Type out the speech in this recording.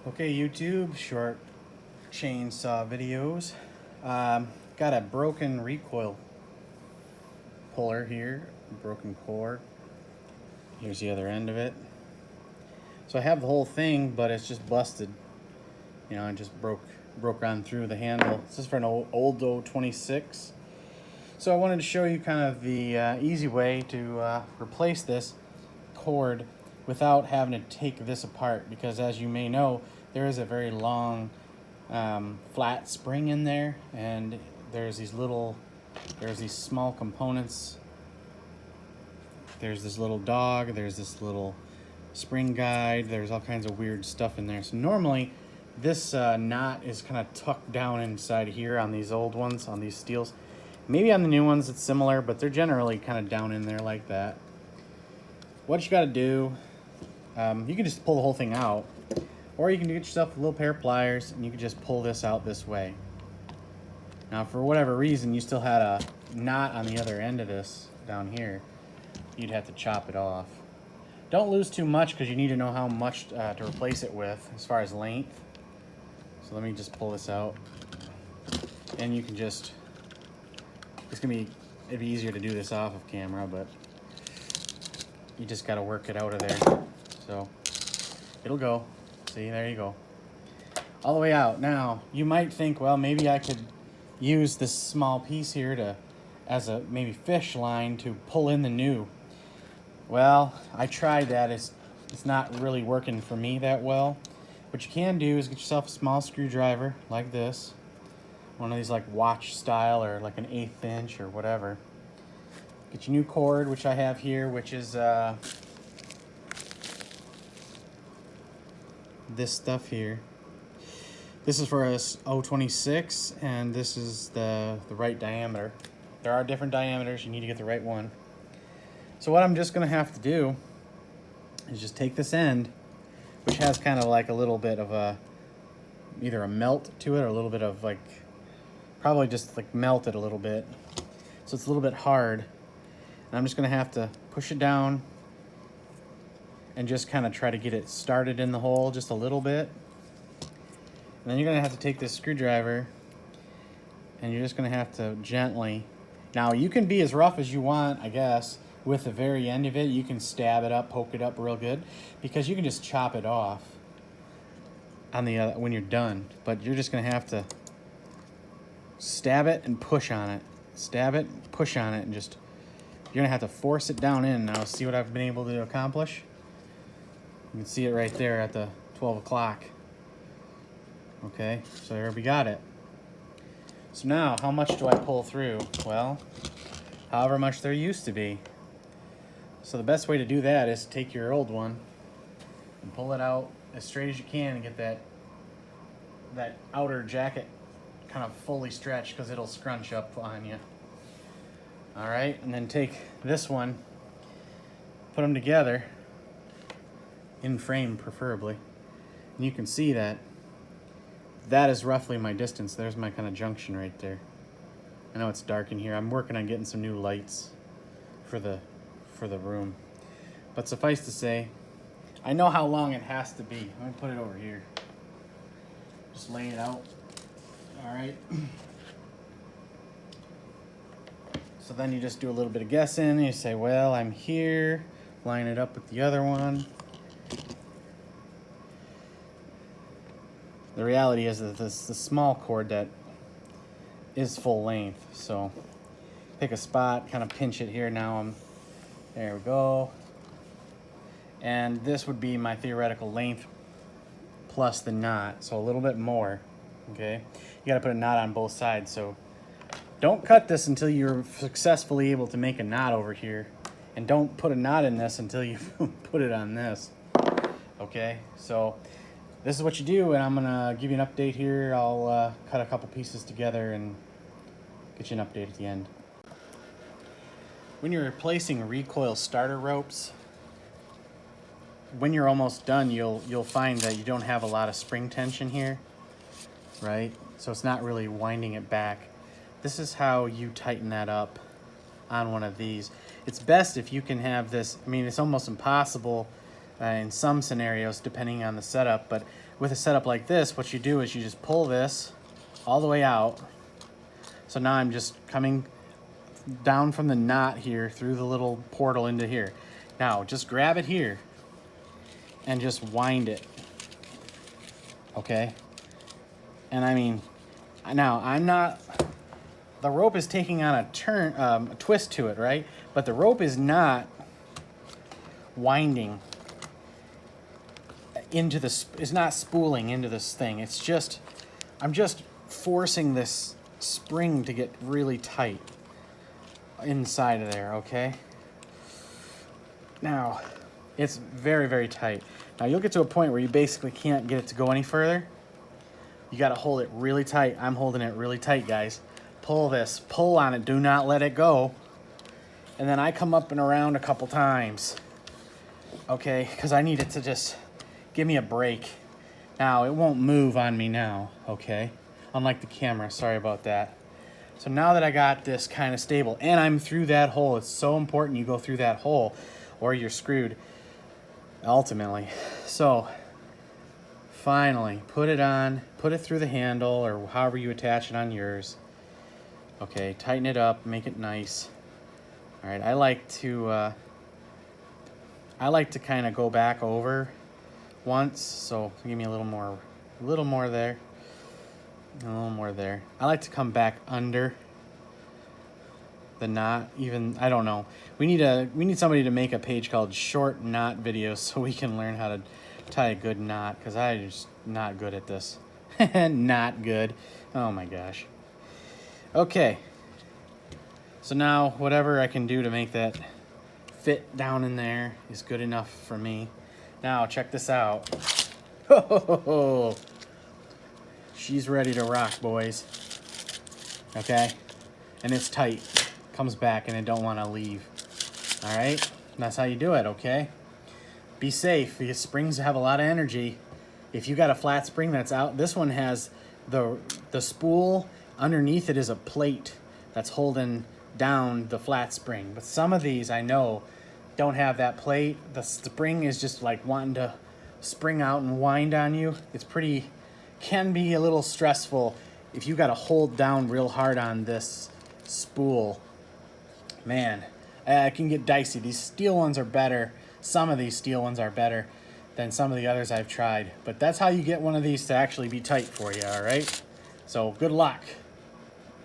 Okay, YouTube, short chainsaw videos. Got a broken recoil puller here, broken cord. Here's the other end of it. So I have the whole thing, but it's just busted. You know, it just broke on through the handle. This is for an old 26. So I wanted to show you kind of the easy way to replace this cord without having to take this apart, because as you may know, there is a very long flat spring in there, and there's these small components. There's this little dog, there's this little spring guide, there's all kinds of weird stuff in there. So normally this knot is kind of tucked down inside here on these old ones, on these Stihls. Maybe on the new ones it's similar, but they're generally kind of down in there like that. What you got to do, you can just pull the whole thing out, or you can get yourself a little pair of pliers and you can just pull this out this way. Now, for whatever reason, you still had a knot on the other end of this down here, you'd have to chop it off. Don't lose too much, because you need to know how much to replace it with as far as length. So let me just pull this out, and you can just, it'd be easier to do this off of camera, but you just got to work it out of there. So it'll go. See, there you go. All the way out. Now, you might think, well, maybe I could use this small piece here as a maybe fish line to pull in the new. Well, I tried that. It's not really working for me that well. What you can do is get yourself a small screwdriver like this. One of these like watch style, or like an 1/8 inch or whatever. Get your new cord, which I have here, which is this stuff here. This is for a 026, and this is the right diameter. There are different diameters. You need to get the right one. So what I'm just going to have to do is just take this end, which has kind of like a little bit of either a melt to it or a little bit of like, probably just like melt it a little bit. So it's a little bit hard. And I'm just going to have to push it down and just kind of try to get it started in the hole just a little bit. And then you're going to have to take this screwdriver, and you're just going to have to gently. Now, you can be as rough as you want, I guess. With the very end of it, you can stab it up, poke it up real good, because you can just chop it off on the when you're done. But you're just going to have to stab it and push on it. Stab it, push on it, and just, you're going to have to force it down in. Now, see what I've been able to accomplish? You can see it right there at the 12 o'clock. Okay, so there we got it. So now, how much do I pull through? Well, however much there used to be. So the best way to do that is to take your old one and pull it out as straight as you can and get that outer jacket kind of fully stretched, because it'll scrunch up on you. All right, and then take this one, put them together, in frame preferably, and you can see that is roughly my distance. There's my kind of junction right there. I know it's dark in here. I'm working on getting some new lights for the room. But suffice to say, I know how long it has to be. Let me put it over here. Just lay it out. All right. So then you just do a little bit of guessing, and you say, well, I'm here. Line it up with the other one. The reality is that this is the small cord that is full length. So pick a spot, kind of pinch it here. Now there we go. And this would be my theoretical length plus the knot, so a little bit more. Okay, you got to put a knot on both sides. So don't cut this until you're successfully able to make a knot over here, and don't put a knot in this until you put it on this. Okay, so this is what you do, and I'm gonna give you an update here. I'll cut a couple pieces together and get you an update at the end. When you're replacing recoil starter ropes, when you're almost done, you'll find that you don't have a lot of spring tension here, right? So it's not really winding it back. This is how you tighten that up on one of these. It's best if you can have this. I mean, it's almost impossible in some scenarios depending on the setup. But with a setup like this, what you do is you just pull this all the way out. So now I'm just coming down from the knot here through the little portal into here. Now just grab it here and just wind it, okay? And I mean, now I'm not, the rope is taking on a turn, a twist to it, right? But the rope is not winding into this, it's not spooling into this thing. It's just, I'm just forcing this spring to get really tight inside of there, okay? Now, it's very, very tight. Now you'll get to a point where you basically can't get it to go any further. You gotta hold it really tight. I'm holding it really tight, guys. Pull this, pull on it, do not let it go. And then I come up and around a couple times, okay? Because I need it to just give me a break. Now, it won't move on me now, okay? Unlike the camera, sorry about that. So now that I got this kind of stable, and I'm through that hole, it's so important you go through that hole or you're screwed, ultimately. So, finally, put it on, put it through the handle or however you attach it on yours. Okay, tighten it up, make it nice. All right, I like to kind of go back over once, so give me a little more there. A little more there. I like to come back under the knot. Even, I don't know. We need somebody to make a page called Short Knot Videos so we can learn how to tie a good knot, because I'm just not good at this. Not good. Oh my gosh. Okay. So now whatever I can do to make that fit down in there is good enough for me. Now check this out. Ho, ho, ho, ho. She's ready to rock, boys. Okay? And it's tight. Comes back and it don't want to leave. All right? That's how you do it, okay? Be safe, because springs have a lot of energy. If you got a flat spring that's out, this one has the spool. Underneath it is a plate that's holding down the flat spring. But some of these, I know, don't have that plate. The spring is just like wanting to spring out and wind on you. It's pretty... can be a little stressful if you got to hold down real hard on this spool. Man, it can get dicey. These steel ones are better. Some of these steel ones are better than some of the others I've tried. But that's how you get one of these to actually be tight for you, all right? So good luck.